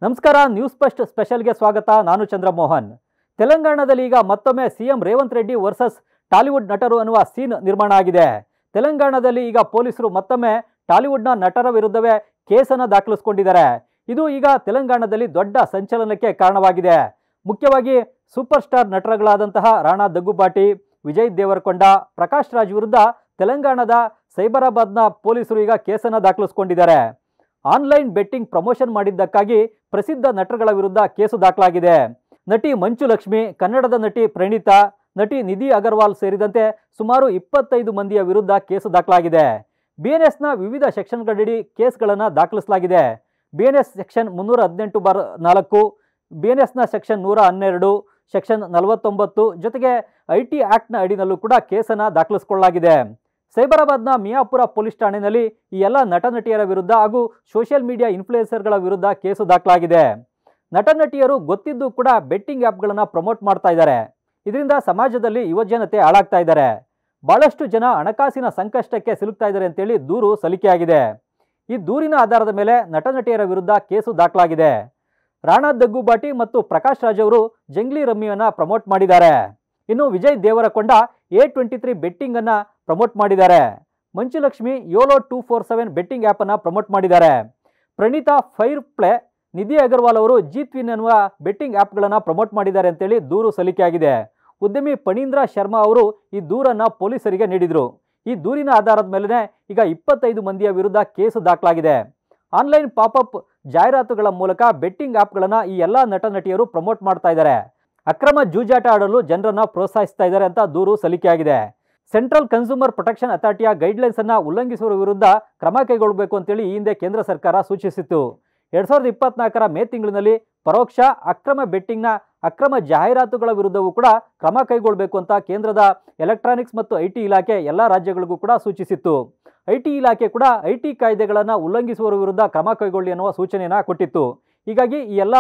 ನಮಸ್ಕಾರ news first ಸ್ಪೆಷಲ್ಗೆ ಸ್ವಾಗತ. ನಾನು ಚಂದ್ರಮೋಹನ್. ತೆಲಂಗಾಣದಲ್ಲಿ ಈಗ ಮತ್ತೊಮ್ಮೆ CM Revanth Reddy versus Tollywood ನಟರು ಅನ್ನುವ ಸೀನ್ ನಿರ್ಮಾಣ ಆಗಿದೆ. ತೆಲಂಗಾಣದಲ್ಲಿ ಈಗ ಪೊಲೀಸರು ಮತ್ತೊಮ್ಮೆ ಟಾಲಿವುಡ್ನ ನಟರ ವಿರುದ್ಧವೇ ಕೇಸನ್ನು ದಾಖಲಿಸಿಕೊಂಡಿದ್ದಾರೆ. ಇದು ಈಗ ತೆಲಂಗಾಣದಲ್ಲಿ ದೊಡ್ಡ ಸಂಚಲನಕ್ಕೆ ಕಾರಣವಾಗಿದೆ. ಮುಖ್ಯವಾಗಿ ಸೂಪರ್ ಸ್ಟಾರ್ ನಟರುಗಳಾದಂತಹ ರಾಣಾ ದಗ್ಗುಬಾಟಿ, ವಿಜಯ್ ದೇವರಕೊಂಡ, ಪ್ರಕಾಶ್ ರಾಜ್ ವಿರುದ್ಧ ತೆಲಂಗಾಣದ ಸೈಬರಾಬಾದ್ನ ಪೊಲೀಸರು ಈಗ ಕೇಸನ್ನು ದಾಖಲಿಸಿಕೊಂಡಿದ್ದಾರೆ. ಆನ್ಲೈನ್ ಬೆಟ್ಟಿಂಗ್ ಪ್ರಮೋಷನ್ ಮಾಡಿದ್ದಕ್ಕಾಗಿ ಪ್ರಸಿದ್ಧ ನಟರುಗಳ ವಿರುದ್ಧ ಕೇಸು ದಾಖಲಾಗಿದೆ. ನಟಿ ಮಂಚು ಲಕ್ಷ್ಮಿ, ಕನ್ನಡದ ನಟಿ ಪ್ರಣೀತಾ, ನಟಿ ನಿಧಿ ಅಗರ್ವಾಲ್ ಸೇರಿದಂತೆ ಸುಮಾರು 25 ಮಂದಿಯ ವಿರುದ್ಧ ಕೇಸು ದಾಖಲಾಗಿದೆ. ಬಿಎನ್ಎಸ್ನ ವಿವಿಧ ಸೆಕ್ಷನ್ಗಳಡಿ ಕೇಸ್ಗಳನ್ನು ದಾಖಲಿಸಲಾಗಿದೆ. ಬಿಎನ್ಎಸ್ ಸೆಕ್ಷನ್ 318/4, ಬಿಎನ್ಎಸ್ನ ಸೆಕ್ಷನ್ 112, ಸೆಕ್ಷನ್ 49 ಜೊತೆಗೆ ಐಟಿ ಆಕ್ಟ್ನ ಅಡಿನಲ್ಲೂ ಕೂಡ ಕೇಸನ್ನು ದಾಖಲಿಸಿಕೊಳ್ಳಲಾಗಿದೆ. ಸೈಬರಾಬಾದ್ನ ಮಿಯಾಪುರ ಪೊಲೀಸ್ ಠಾಣೆಯಲ್ಲಿ ಈ ಎಲ್ಲ ನಟ ನಟಿಯರ ವಿರುದ್ಧ ಹಾಗೂ ಸೋಷಿಯಲ್ ಮೀಡಿಯಾ ಇನ್ಫ್ಲೂಯೆನ್ಸರ್ಗಳ ವಿರುದ್ಧ ಕೇಸು ದಾಖಲಾಗಿದೆ. ನಟ ನಟಿಯರು ಗೊತ್ತಿದ್ದು ಕೂಡ ಬೆಟ್ಟಿಂಗ್ ಆ್ಯಪ್ಗಳನ್ನು ಪ್ರಮೋಟ್ ಮಾಡ್ತಾ ಇದ್ದಾರೆ. ಇದರಿಂದ ಸಮಾಜದಲ್ಲಿ ಯುವಜನತೆ ಹಾಳಾಗ್ತಾ ಇದ್ದಾರೆ. ಬಹಳಷ್ಟು ಜನ ಹಣಕಾಸಿನ ಸಂಕಷ್ಟಕ್ಕೆ ಸಿಲುಕ್ತಾ ಇದ್ದಾರೆ ಅಂತೇಳಿ ದೂರು ಸಲ್ಲಿಕೆಯಾಗಿದೆ. ಈ ದೂರಿನ ಆಧಾರದ ಮೇಲೆ ನಟ ನಟಿಯರ ವಿರುದ್ಧ ಕೇಸು ದಾಖಲಾಗಿದೆ. ರಾಣಾ ದಗ್ಗುಬಾಟಿ ಮತ್ತು ಪ್ರಕಾಶ್ ರಾಜ್ ಅವರು ಜಂಗ್ಲಿ ರಮ್ಮಿಯನ್ನು ಪ್ರಮೋಟ್ ಮಾಡಿದ್ದಾರೆ. ಇನ್ನು ವಿಜಯ್ ದೇವರಕೊಂಡ A23 ಬೆಟ್ಟಿಂಗ್ ಅನ್ನು ಪ್ರಮೋಟ್ ಮಾಡಿದ್ದಾರೆ. ಮಂಚು ಲಕ್ಷ್ಮಿ ಯೋಲೋ 247 ಬೆಟ್ಟಿಂಗ್ ಆ್ಯಪನ್ನು ಪ್ರಮೋಟ್ ಮಾಡಿದ್ದಾರೆ. ಪ್ರಣೀತಾ ಫೈರ್ ಪ್ಲೇ, ನಿಧಿ ಅಗರ್ವಾಲ್ ಅವರು G-Twin ಅನ್ನುವ ಬೆಟ್ಟಿಂಗ್ ಆ್ಯಪ್ಗಳನ್ನು ಪ್ರಮೋಟ್ ಮಾಡಿದ್ದಾರೆ ಅಂತೇಳಿ ದೂರು ಸಲ್ಲಿಕೆಯಾಗಿದೆ. ಉದ್ಯಮಿ ಫಣೀಂದ್ರ ಶರ್ಮಾ ಅವರು ಈ ದೂರನ್ನು ಪೊಲೀಸರಿಗೆ ನೀಡಿದರು. ಈ ದೂರಿನ ಆಧಾರದ ಮೇಲೆ ಈಗ 25 ಮಂದಿಯ ವಿರುದ್ಧ ಕೇಸು ದಾಖಲಾಗಿದೆ. ಆನ್ಲೈನ್ ಪಾಪಪ್ ಜಾಹೀರಾತುಗಳ ಮೂಲಕ ಬೆಟ್ಟಿಂಗ್ ಆ್ಯಪ್ಗಳನ್ನು ಈ ಎಲ್ಲ ನಟ ನಟಿಯರು ಪ್ರಮೋಟ್ ಮಾಡ್ತಾ ಇದ್ದಾರೆ. ಅಕ್ರಮ ಜೂಜಾಟ ಆಡಲು ಜನರನ್ನು ಪ್ರೋತ್ಸಾಹಿಸ್ತಾ ಇದ್ದಾರೆ ಅಂತ ದೂರು ಸಲ್ಲಿಕೆಯಾಗಿದೆ. ಸೆಂಟ್ರಲ್ ಕನ್ಸ್ಯೂಮರ್ ಪ್ರೊಟೆಕ್ಷನ್ ಅಥಾರಿಟಿಯ ಗೈಡ್ಲೈನ್ಸ್ ಅನ್ನು ಉಲ್ಲಂಘಿಸುವ ವಿರುದ್ಧ ಕ್ರಮ ಕೈಗೊಳ್ಳಬೇಕು ಅಂತೇಳಿ ಈ ಹಿಂದೆ ಕೇಂದ್ರ ಸರ್ಕಾರ ಸೂಚಿಸಿತ್ತು. 2024ರ ಮೇ ತಿಂಗಳಿನಲ್ಲಿ ಪರೋಕ್ಷ ಅಕ್ರಮ ಬೆಟ್ಟಿಂಗ್ನ ಅಕ್ರಮ ಜಾಹೀರಾತುಗಳ ವಿರುದ್ಧವೂ ಕೂಡ ಕ್ರಮ ಕೈಗೊಳ್ಳಬೇಕು ಅಂತ ಕೇಂದ್ರದ ಎಲೆಕ್ಟ್ರಾನಿಕ್ಸ್ ಮತ್ತು ಐಟಿ ಇಲಾಖೆ ಎಲ್ಲ ರಾಜ್ಯಗಳಿಗೂ ಕೂಡ ಸೂಚಿಸಿತ್ತು. ಐಟಿ ಇಲಾಖೆ ಕೂಡ ಐಟಿ ಕಾಯ್ದೆಗಳನ್ನು ಉಲ್ಲಂಘಿಸುವವರ ವಿರುದ್ಧ ಕ್ರಮ ಕೈಗೊಳ್ಳಿ ಅನ್ನುವ ಸೂಚನೆಯನ್ನು ಕೊಟ್ಟಿತ್ತು. ಹೀಗಾಗಿ ಈ ಎಲ್ಲ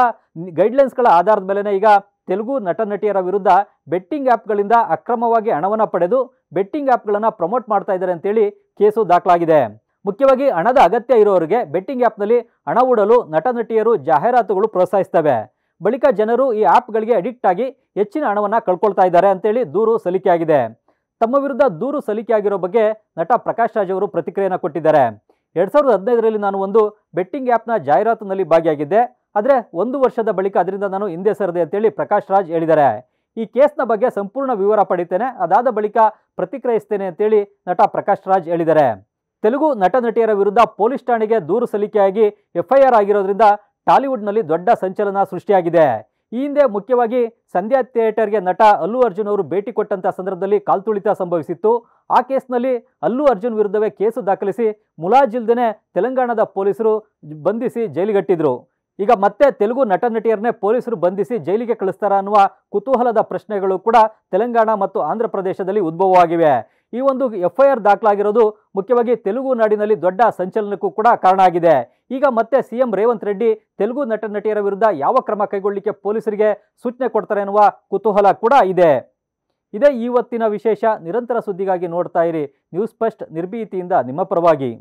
ಗೈಡ್ಲೈನ್ಸ್ಗಳ ಆಧಾರದ ಮೇಲೆ ಈಗ ತೆಲುಗು ನಟ ನಟಿಯರ ವಿರುದ್ಧ ಬೆಟ್ಟಿಂಗ್ ಆ್ಯಪ್ಗಳಿಂದ ಅಕ್ರಮವಾಗಿ ಹಣವನ್ನು ಪಡೆದು ಬೆಟ್ಟಿಂಗ್ ಆ್ಯಪ್ಗಳನ್ನು ಪ್ರಮೋಟ್ ಮಾಡ್ತಾ ಇದ್ದಾರೆ ಅಂತೇಳಿ ಕೇಸು ದಾಖಲಾಗಿದೆ. ಮುಖ್ಯವಾಗಿ ಹಣದ ಅಗತ್ಯ ಇರೋರಿಗೆ ಬೆಟ್ಟಿಂಗ್ ಆ್ಯಪ್ನಲ್ಲಿ ಹಣ ಹೂಡಲು ನಟ ನಟಿಯರು ಜಾಹೀರಾತುಗಳು ಪ್ರೋತ್ಸಾಹಿಸ್ತವೆ. ಬಳಿಕ ಜನರು ಈ ಆ್ಯಪ್ಗಳಿಗೆ ಅಡಿಕ್ಟ್ ಆಗಿ ಹೆಚ್ಚಿನ ಹಣವನ್ನು ಕಳ್ಕೊಳ್ತಾ ಇದ್ದಾರೆ ಅಂತೇಳಿ ದೂರು ಸಲ್ಲಿಕೆಯಾಗಿದೆ. ತಮ್ಮ ವಿರುದ್ಧ ದೂರು ಸಲ್ಲಿಕೆಯಾಗಿರೋ ಬಗ್ಗೆ ನಟ ಪ್ರಕಾಶ್ ರಾಜ್ ಅವರು ಪ್ರತಿಕ್ರಿಯೆಯನ್ನು ಕೊಟ್ಟಿದ್ದಾರೆ. 2015ರಲ್ಲಿ ನಾನು ಒಂದು ಬೆಟ್ಟಿಂಗ್ ಆ್ಯಪ್ನ ಜಾಹೀರಾತಿನಲ್ಲಿ ಭಾಗಿಯಾಗಿದ್ದೆ. ಆದರೆ 1 ವರ್ಷದ ಬಳಿಕ ಅದರಿಂದ ನಾನು ಹಿಂದೆ ಸರಿದೆ ಅಂತೇಳಿ ಪ್ರಕಾಶ್ ರಾಜ್ ಹೇಳಿದ್ದಾರೆ. ಈ ಕೇಸ್ನ ಬಗ್ಗೆ ಸಂಪೂರ್ಣ ವಿವರ ಪಡಿತೇನೆ, ಅದಾದ ಬಳಿಕ ಪ್ರತಿಕ್ರಿಯಿಸ್ತೇನೆ ಅಂತೇಳಿ ನಟ ಪ್ರಕಾಶ್ ರಾಜ್ ಹೇಳಿದ್ದಾರೆ. ತೆಲುಗು ನಟ ನಟಿಯರ ವಿರುದ್ಧ ಪೊಲೀಸ್ ಠಾಣೆಗೆ ದೂರು ಸಲ್ಲಿಕೆಯಾಗಿ FIR ಆಗಿರೋದ್ರಿಂದ ಟಾಲಿವುಡ್ನಲ್ಲಿ ದೊಡ್ಡ ಸಂಚಲನ ಸೃಷ್ಟಿಯಾಗಿದೆ. ಈ ಹಿಂದೆ ಮುಖ್ಯವಾಗಿ ಸಂಧ್ಯಾ ಥಿಯೇಟರ್ಗೆ ನಟ ಅಲ್ಲು ಅರ್ಜುನ್ ಅವರು ಭೇಟಿ ಕೊಟ್ಟಂಥ ಸಂದರ್ಭದಲ್ಲಿ ಕಾಲ್ತುಳಿತ ಸಂಭವಿಸಿತ್ತು. ಆ ಕೇಸ್ನಲ್ಲಿ ಅಲ್ಲು ಅರ್ಜುನ್ ವಿರುದ್ಧವೇ ಕೇಸು ದಾಖಲಿಸಿ ಮುಲಾಜಿಲ್ದೇ ತೆಲಂಗಾಣದ ಪೊಲೀಸರು ಬಂಧಿಸಿ ಜೈಲಿಗಟ್ಟಿದ್ರು. ಈಗ ಮತ್ತೆ ತೆಲುಗು ನಟ ನಟಿಯರನ್ನೇ ಪೊಲೀಸರು ಬಂಧಿಸಿ ಜೈಲಿಗೆ ಕಳಿಸ್ತಾರ ಅನ್ನುವ ಕುತೂಹಲದ ಪ್ರಶ್ನೆಗಳು ಕೂಡ ತೆಲಂಗಾಣ ಮತ್ತು ಆಂಧ್ರ ಪ್ರದೇಶದಲ್ಲಿ ಉದ್ಭವವಾಗಿವೆ. ಈ ಒಂದು FIR ದಾಖಲಾಗಿರೋದು ಮುಖ್ಯವಾಗಿ ತೆಲುಗು ನಾಡಿನಲ್ಲಿ ದೊಡ್ಡ ಸಂಚಲನಕ್ಕೂ ಕೂಡ ಕಾರಣ ಆಗಿದೆ. ಈಗ ಮತ್ತೆ ಸಿಎಂ ರೇವಂತ್ ರೆಡ್ಡಿ ತೆಲುಗು ನಟ ನಟಿಯರ ವಿರುದ್ಧ ಯಾವ ಕ್ರಮ ಕೈಗೊಳ್ಳಲಿಕ್ಕೆ ಪೊಲೀಸರಿಗೆ ಸೂಚನೆ ಕೊಡ್ತಾರೆ ಎನ್ನುವ ಕುತೂಹಲ ಕೂಡ ಇದೆ. ಇದೇ ಇವತ್ತಿನ ವಿಶೇಷ. ನಿರಂತರ ಸುದ್ದಿಗಾಗಿ ನೋಡ್ತಾ ಇರಿ ನ್ಯೂಸ್ ಫಸ್ಟ್, ನಿರ್ಭೀತಿಯಿಂದ ನಿಮ್ಮ ಪರವಾಗಿ.